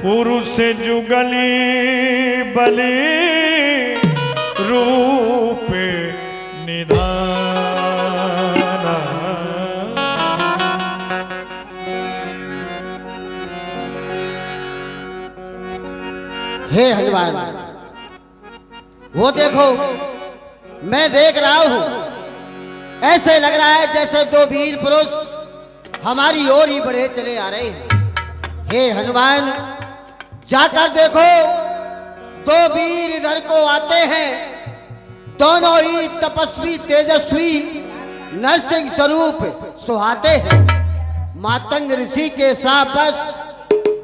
पुरुष जुगली बलि रूप निधान। हे हनुमान, वो देखो, मैं देख रहा हूं, ऐसे लग रहा है जैसे दो वीर पुरुष हमारी ओर ही बढ़े चले आ रहे हैं। हे हनुमान, जाकर देखो, दो वीर इधर को आते हैं, दोनों ही तपस्वी तेजस्वी नरसिंह स्वरूप सुहाते हैं। मातंग ऋषि के साथ बस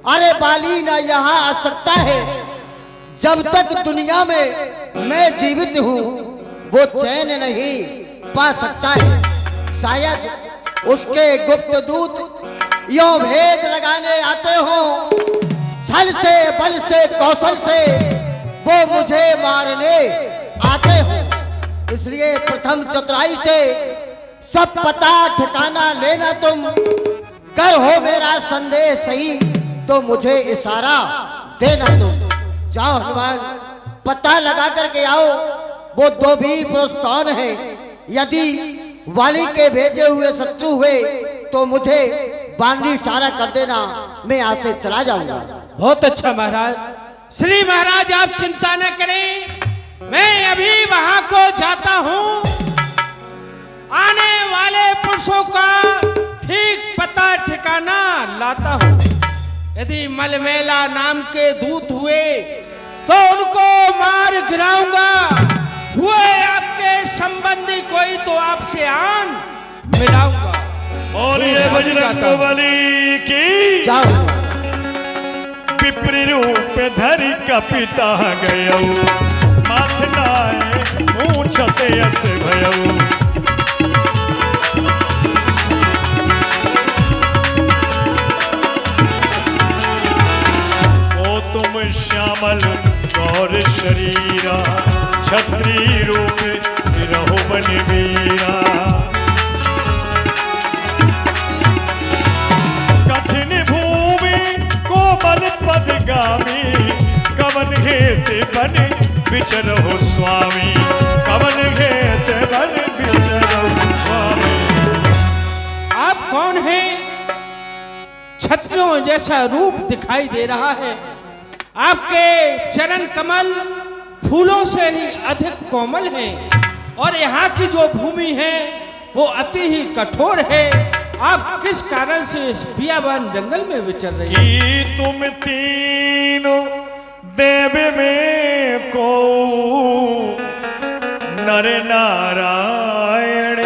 अरे बाली ना यहाँ आ सकता है। जब तक दुनिया में मैं जीवित हूँ वो चैन नहीं पा सकता है। शायद उसके गुप्त दूत यो भेद लगाने आते हो, छल से बल से कौशल से वो मुझे मारने आते हो। इसलिए प्रथम चतुराई से सब पता ठिकाना लेना। तुम कर हो मेरा संदेश सही तो मुझे इशारा देना। तुम जाओ हनुमान, पता लगा करके आओ वो दो वीर पुरुष कौन है। यदि वाली के भेजे हुए शत्रु हुए तो मुझे बांधी इशारा कर देना, मैं यहाँ से चला जाऊंगा। बहुत अच्छा महाराज। श्री महाराज आप चिंता न करें, मैं अभी वहां को जाता हूं। आने वाले पुरुषों का ठीक पता ठिकाना लाता हूं। यदि मलमेला नाम के दूत हुए तो उनको मार गिराऊंगा। हुए आपके संबंधी कोई तो आपसे आन मिलाऊंगा। बोलिए बजरंगबली की। जाओ। पिपरी रूप धरि कपिता गयौ, माथ नाय पूछते अस भयौ। ओ तुम श्यामल गौर शरीरा, क्षत्रिय रूप रहो बन वीरा। कठिन भूमि को बल पदगामी, कवन हेत बन विचरो स्वामी। कवन हेत बन विचरो स्वामी। आप कौन हैं? छत्रियों जैसा रूप दिखाई दे रहा है। आपके चरण कमल फूलों से ही अधिक कोमल हैं और यहाँ की जो भूमि है वो अति ही कठोर है। आप किस कारण से इस बियाबान जंगल में विचर रही हैं? कि तुम तीनों देव में को नर नारायण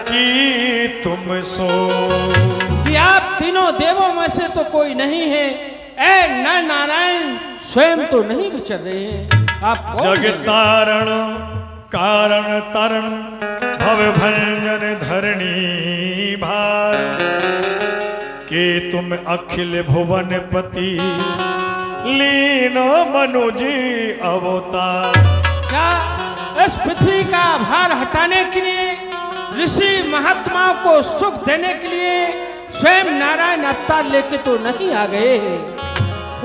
की तुम सो। कि आप तीनों देवों में से तो कोई नहीं है। ऐ नर नारायण स्वयं तो नहीं विचर रहे हैं। आप कौन जग हैं? तारण कारण तरण भव भंजन धरणी भार। के तुम अखिल भुवन पति लीनो मनुजी अवतार। क्या इस पृथ्वी का भार हटाने के लिए, ऋषि महात्माओं को सुख देने के लिए स्वयं नारायण अवतार लेके तो नहीं आ गए हैं।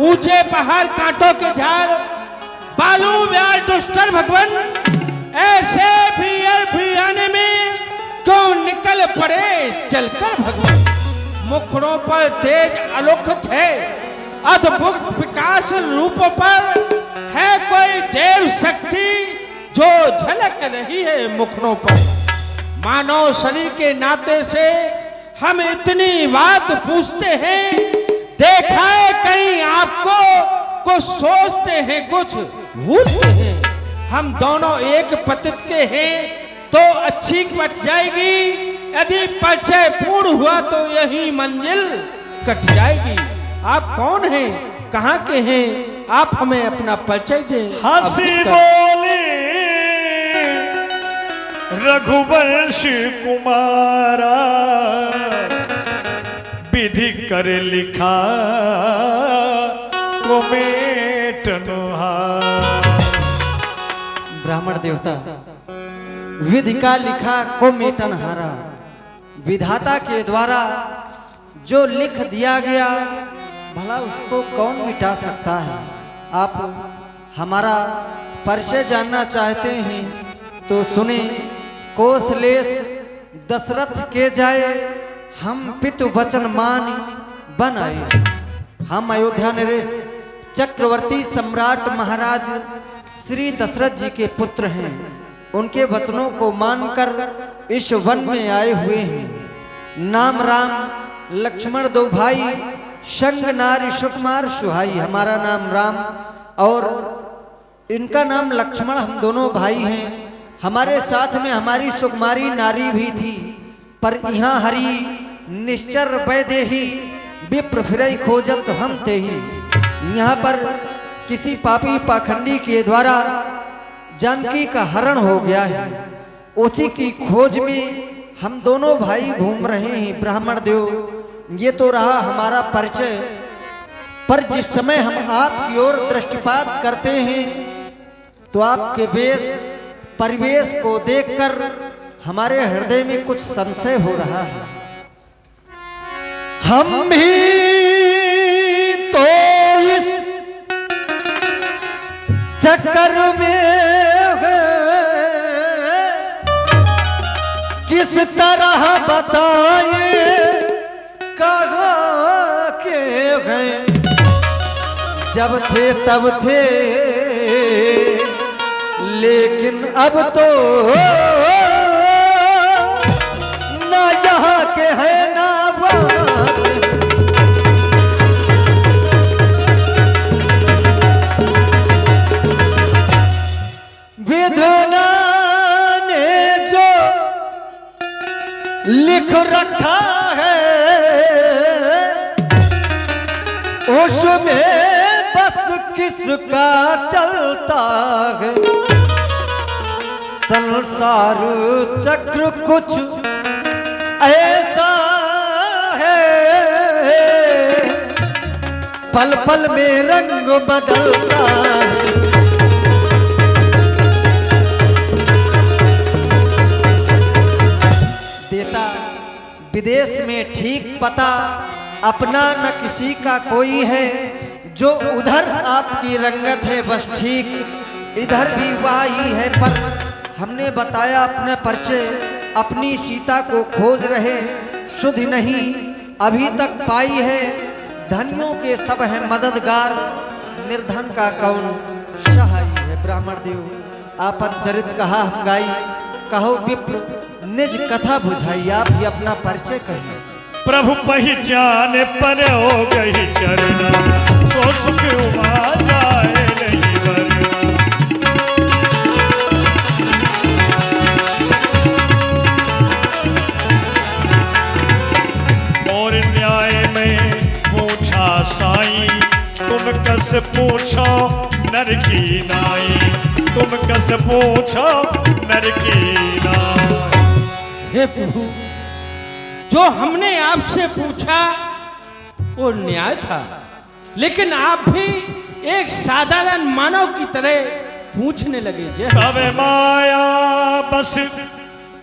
ऊंचे पहाड़ कांटों के झाड़ बालू व्याल दुष्टर भगवान ऐसे भी आने में क्यों निकल पड़े चलकर भगवान। मुखड़ों पर तेज अलौकिक है, अद्भुत विकास रूपों पर है कोई देव शक्ति जो झलक रही है मुखड़ों पर। मानव शरीर के नाते से हम इतनी बात पूछते हैं, देखा है कहीं आपको कुछ सोचते हैं कुछ भूलते हैं। हम दोनों एक पतित के हैं तो अच्छी कट जाएगी, यदि परिचय पूर्ण हुआ तो यही मंजिल कट जाएगी। आप कौन हैं, कहाँ के हैं? आप हमें अपना परिचय दें। हंसी बोले रघुवंश कुमारा, विधि कर लिखा कुमेटनुहार। ब्राह्मण देवता, विधि का लिखा को मेटन हारा। विधाता के द्वारा जो लिख दिया गया भला उसको कौन मिटा सकता है। आप हमारा परिचय जानना चाहते हैं तो सुने। कौशलेश दशरथ के जाए, हम पितु वचन मान बन आए। हम अयोध्या नरेश चक्रवर्ती सम्राट महाराज श्री दशरथ जी के पुत्र हैं। उनके वचनों को मानकर इस वन में आए हुए हैं। नाम राम लक्ष्मण दो भाई, संग नारी सुकुमार सुहाई। हमारा नाम राम और इनका नाम लक्ष्मण, हम दोनों भाई हैं। हमारे साथ में हमारी सुकुमारी नारी भी थी, पर यहाँ हरी निश्चर वैदेही विप्र फिरई खोजत हम ते ही। यहाँ पर किसी पापी पाखंडी के द्वारा जानकी का हरण हो गया है। उसी की खोज में हम दोनों भाई घूम रहे हैं। ब्राह्मण देव, ये तो रहा हमारा परिचय, पर जिस समय हम आपकी ओर दृष्टिपात करते हैं तो आपके वेश परिवेश को देखकर हमारे हृदय में कुछ संशय हो रहा है। हम भी तो इस चक्कर में किस तरह बताए कहाँ के हैं। जब थे तब थे, लेकिन अब तो ना यहाँ के हैं ना वहाँ के। विधना ने जो लिख रखा है उसमें बस किसका चलता है। संसार चक्र कुछ ऐसा है, पल पल में रंग बदलता है। देता विदेश में ठीक पता, अपना न किसी का कोई है। जो उधर आपकी रंगत है बस ठीक इधर भी वही है। पर हमने बताया अपने परिचय, अपनी सीता को खोज रहे, सुध नहीं अभी तक पाई है। धनियों के सब हैं मददगार, निर्धन का कौन सहाय है। ब्राह्मण देव, आपन चरित कहा हम गाई, कहो विप्र निज कथा बुझाई। आप ही अपना परिचय कहिए। प्रभु पहचान पर हो गई चरना, सो सुख उमा जाए नहीं वरना। और न्याय में पूछा साई, तुम कस पूछो नर की नाई, तुम कस पूछो नर की नाई। हे प्रभु, जो हमने आपसे पूछा वो न्याय था, लेकिन आप भी एक साधारण मानव की तरह पूछने लगे। जय तब माया बस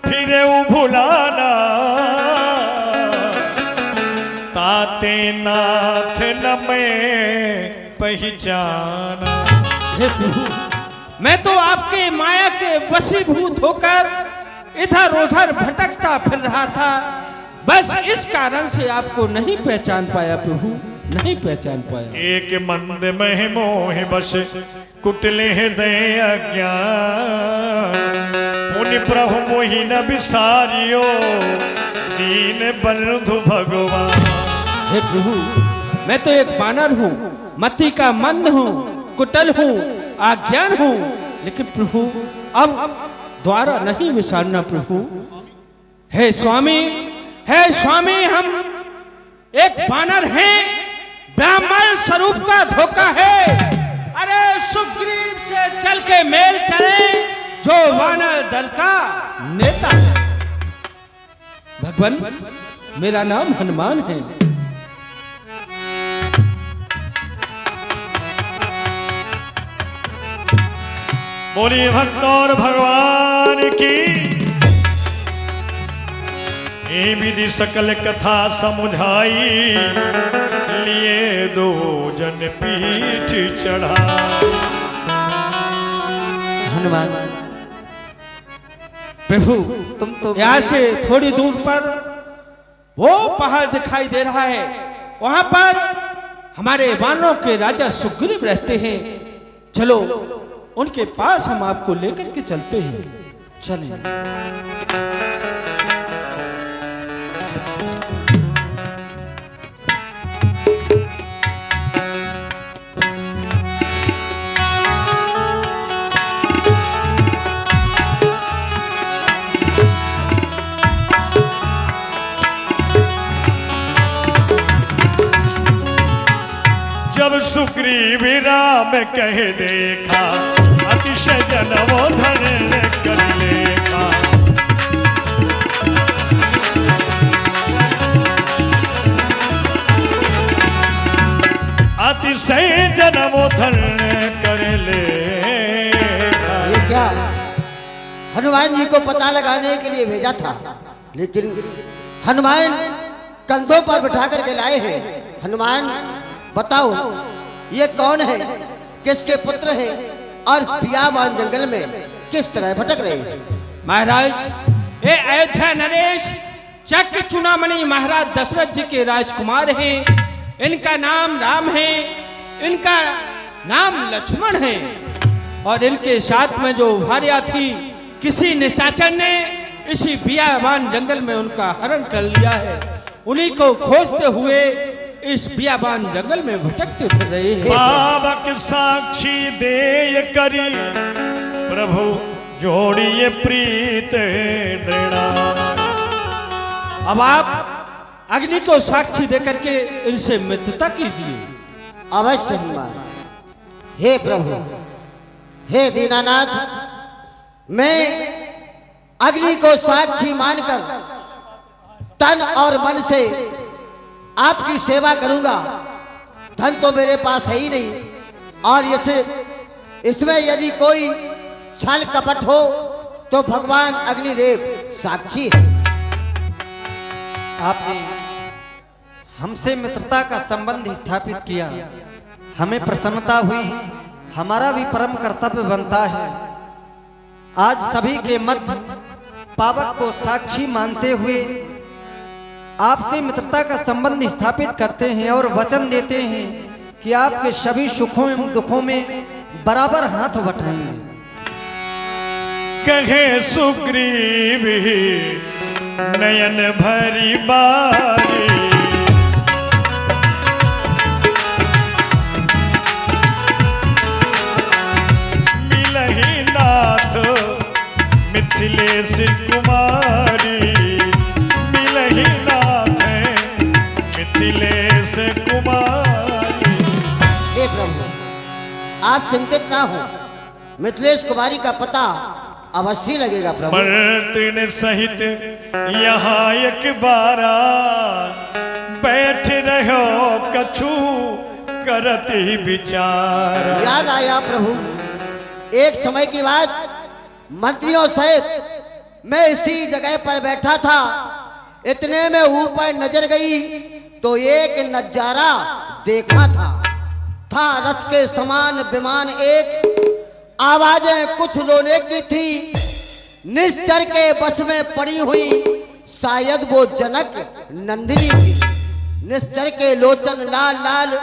फिरे भुलाना, ताते नाथ न मैं पहचाना। हे प्रभु, मैं तो आपके माया के वशीभूत होकर इधर उधर भटकता फिर रहा था, बस इस कारण से आपको नहीं पहचान पाया प्रभु, नहीं पहचान पाया। एक मंद मह मोह बस कुटले हृदय अज्ञान, पुण्य प्रभु मोहि न बिसारियो दीन बंधु भगवान। हे प्रभु, मैं तो एक बानर हूँ, मति का मंद हूँ, कुटल हूँ, अज्ञान हूँ, लेकिन प्रभु अब द्वारा नहीं विसारना प्रभु। हे स्वामी, हे स्वामी, हम एक बानर हैं, ब्राह्मण स्वरूप का धोखा है। अरे सुग्रीव से चल के मेल चले, जो वानर दल का नेता है। भगवान, मेरा नाम हनुमान है। बोलिए भक्त और भगवान की। ये विधि सकल कथा समुझाई, लिए दो जन पीठ चढ़ा। हनुमान प्रभु तुम तो यहाँ से थोड़ी दूर पर वो पहाड़ दिखाई दे रहा है, वहां पर हमारे वानरों के राजा सुग्रीव रहते हैं। चलो उनके पास हम आपको लेकर के चलते हैं। चलें। जब सुग्रीव राम कह देखा, अतिशय जनवोधन कर लेखा। अतिशय जनवोधन कर लेखा। ये क्या हनुमान जी को पता लगाने के लिए भेजा था, लेकिन हनुमान कंधों पर बिठा करके लाए हैं। हनुमान बताओ ये कौन है, किसके पुत्र है और बियाबान जंगल में किस तरह भटक रहे हैं? महाराज, ये अयोध्या नरेश चक्र चूड़ामणि महाराज दशरथ जी के राजकुमार हैं। इनका नाम राम है, इनका नाम लक्ष्मण है, और इनके साथ में जो भार्या थी, किसी निशाचर ने इसी बियाबान जंगल में उनका हरण कर लिया है। उन्हीं को खोजते हुए इस बियाबान जंगल में भटकते फिर रहे हैं। पावक साक्षी देय करी, प्रभु जोड़िए प्रीत दृढ़ा। अब आप अग्नि को साक्षी देकर के इनसे मित्रता कीजिए। अवश्य हनुमान। हे प्रभु, हे दीनानाथ, मैं अग्नि को साक्षी मानकर तन और मन से आपकी सेवा करूंगा। धन तो मेरे पास है ही नहीं, और इसमें यदि कोई छल कपट हो तो भगवान अग्निदेव साक्षी है। आपने हमसे मित्रता का संबंध स्थापित किया, हमें प्रसन्नता हुई। हमारा भी परम कर्तव्य बनता है आज सभी के मध्य पावक को साक्षी मानते हुए आपसे मित्रता का संबंध स्थापित करते हैं और वचन देते हैं कि आपके सभी सुखों एवं दुखों में बराबर हाथ बटाएंगे। कहे सुग्रीव नयन भरी बारी, मिलहि नाथ मिथिलेश कुमारी। मिलहि नाथ मिथिलेश कुमारी। हे प्रभु, आप चिंतित ना हो, मिथिलेश कुमारी का पता अवश्य लगेगा प्रभु। मर्तिन सहित यहाँ एक बारा, बैठ रहो कछु करती विचार। याद आया प्रभु, एक समय की बात, मंत्रियों सहित मैं इसी जगह पर बैठा था। इतने में ऊपर नजर गई तो एक नजारा देखा था रथ के समान विमान एक। आवाजें कुछ रोने की थी, निश्चर के बस में पड़ी हुई, शायद वो जनक नंदिनी थी। निश्चर के लोचन लाल लाल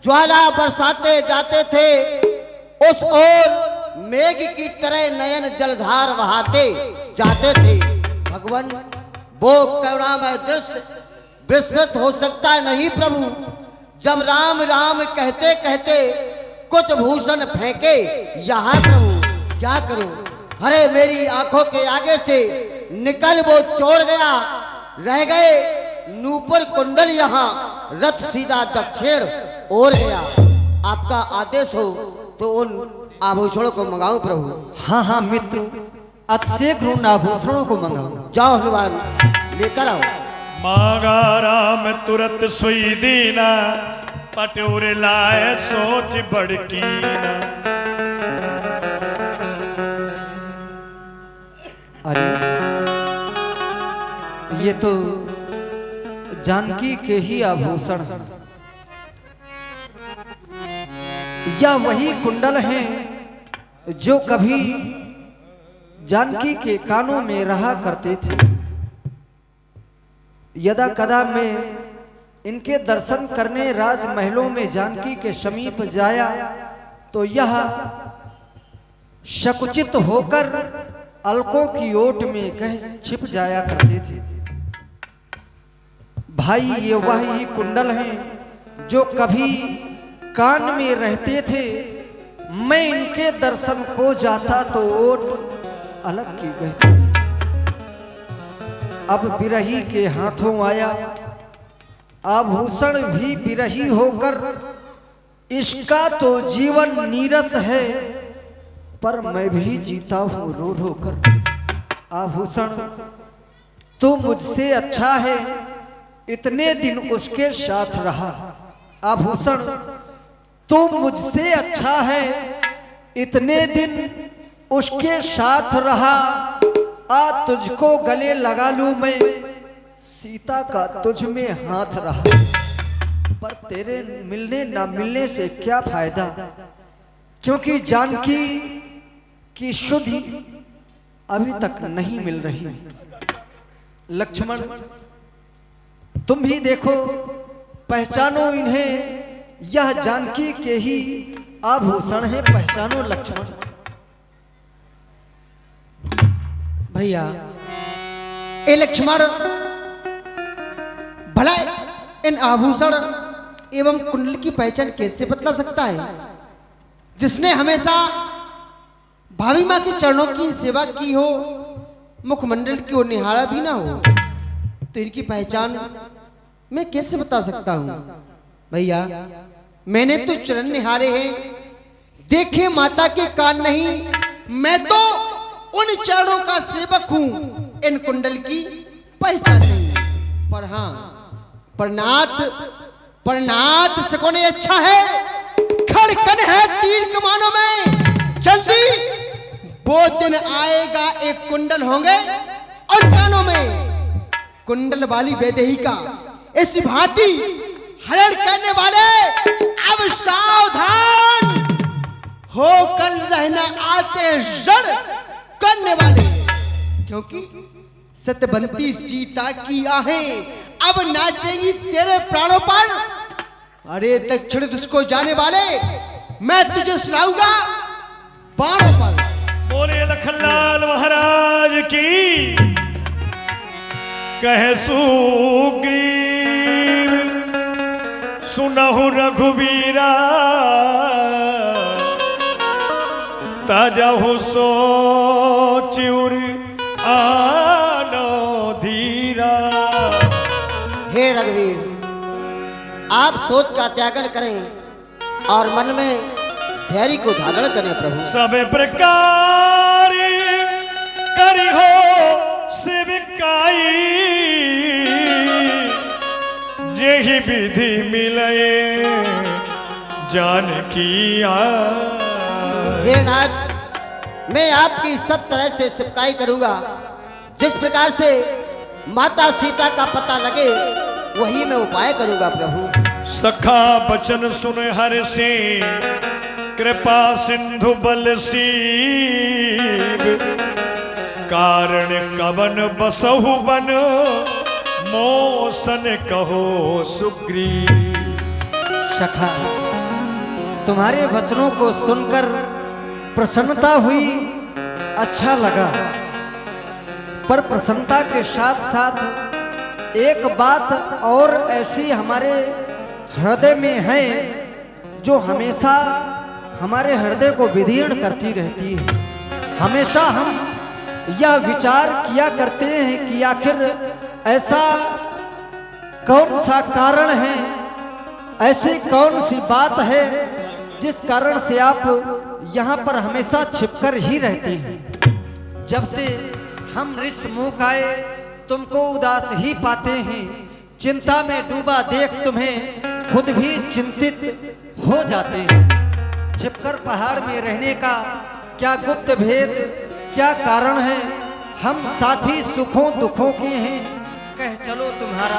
ज्वाला बरसाते जाते थे, उस ओर मेघ की तरह नयन जलधार बहाते जाते थे। भगवान, वो करुणामय दृश्य विस्मृत हो सकता नहीं प्रभु। जब राम राम कहते कहते कुछ भूषण फेंके यहाँ प्रभु, क्या करूं? अरे मेरी आंखों के आगे से निकल वो छोड़ गया, रह गए नूपुर कुंडल यहाँ, रथ सीधा दक्षिण ओर गया। आपका आदेश हो तो उन आभूषणों को मंगाऊं प्रभु। हाँ हाँ मित्र, अतिशीघ्र उन आभूषणों को मंगाओ। जाओ हनुमान, लेकर आओ। मांगा राम तुरत सुई दीना, पटोर लाए सोच बड़कीना। अरे ये तो जानकी के ही आभूषण हैं। या वही कुंडल हैं जो कभी जानकी के कानों में रहा करते थे। यदा कदा मैं इनके दर्शन करने राजमहलों में जानकी के समीप जाया तो यह शकुचित होकर अलकों की ओट में कह छिप जाया करते थे। भाई ये वही कुंडल हैं जो कभी कान में रहते थे। मैं इनके दर्शन को जाता तो ओट अलग की कहती थी। अब बिरही के हाथों आया आभूषण भी बिरही होकर, इसका तो जीवन नीरस है पर मैं भी जीता हूं रो रो कर। आभूषण तू मुझसे अच्छा है, इतने दिन उसके साथ रहा। आभूषण तू मुझसे अच्छा है, इतने दिन उसके साथ रहा। आ तुझको गले लगा लूं मैं, सीता का तुझ में हाथ रहा। पर तेरे मिलने ना मिलने से क्या फायदा, क्योंकि जानकी की शुद्धि अभी तक नहीं मिल रही। लक्ष्मण तुम भी देखो, पहचानो इन्हें, यह जानकी के ही आभूषण है। पहचानो लक्ष्मण। भैया ए लक्ष्मण, भला इन आभूषण एवं कुंडल की पहचान कैसे बतला सकता है, जिसने हमेशा भाभी माँ के चरणों की सेवा की हो, मुखमंडल की ओर निहारा भी ना हो, तो इनकी पहचान मैं कैसे बता सकता हूँ। भैया मैंने तो चरण निहारे हैं, देखे माता के कान नहीं। मैं तो उन चरणों का सेवक हूं, इन कुंडल की पहचान नहीं। पर हाँ, परनाथ सकोने अच्छा है, खड़कन है तीर कमानों में। जल्दी वो दिन आएगा, एक कुंडल होंगे और कानों में कुंडल वाली वैदेही का इसी भांति हरण करने वाले अब सावधान होकर रहना, आते जड़ करने वाले। क्योंकि सत्यवंती सीता की आहें अब नाचेंगी तेरे प्राणों पर। अरे दक्षिण दिश को जाने वाले, मैं तुझे सुनाऊंगा बाणों पर। बोले लखनलाल महाराज की। कह सुग्रीव सुनहु रघुवीरा, ताजहु सोचिउर आनो धीरा। हे रघुवीर, आप सोच का त्यागन करें और मन में धैर्य को धारण करें प्रभु। सब प्रकार करी हो सेविकाई, जेहि विधि मिले जानकी आई। हे नाथ, मैं आपकी सब तरह से सेवकाई करूंगा। जिस प्रकार से माता सीता का पता लगे वही मैं उपाय करूंगा प्रभु। सखा बचन सुन हर से कृपा सिंधु बल सीब, कारण कवन बसहु बन मोसन कहो सुग्रीव। सखा तुम्हारे वचनों को सुनकर प्रसन्नता हुई, अच्छा लगा। पर प्रसन्नता के साथ साथ एक बात और ऐसी हमारे हृदय में है जो हमेशा हमारे हृदय को विदीर्ण करती रहती है। हमेशा हम यह विचार किया करते हैं कि आखिर ऐसा कौन सा कारण है, ऐसी कौन सी बात है जिस कारण से आप यहाँ पर हमेशा छिपकर ही रहते हैं। जब से हम ऋष मुख आए तुमको उदास ही पाते हैं, चिंता में डूबा देख तुम्हें खुद भी चिंतित हो जाते हैं। छिपकर पहाड़ में रहने का क्या गुप्त भेद, क्या कारण है? हम साथी सुखों दुखों के हैं, कह चलो तुम्हारा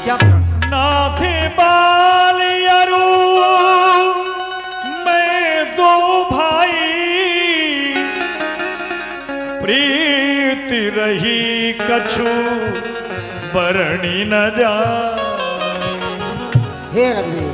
क्या प्रण? नाथे बालियरू मैं दो भाई, प्रीति रही कछु बरनी न जाए। हे रघुवीर,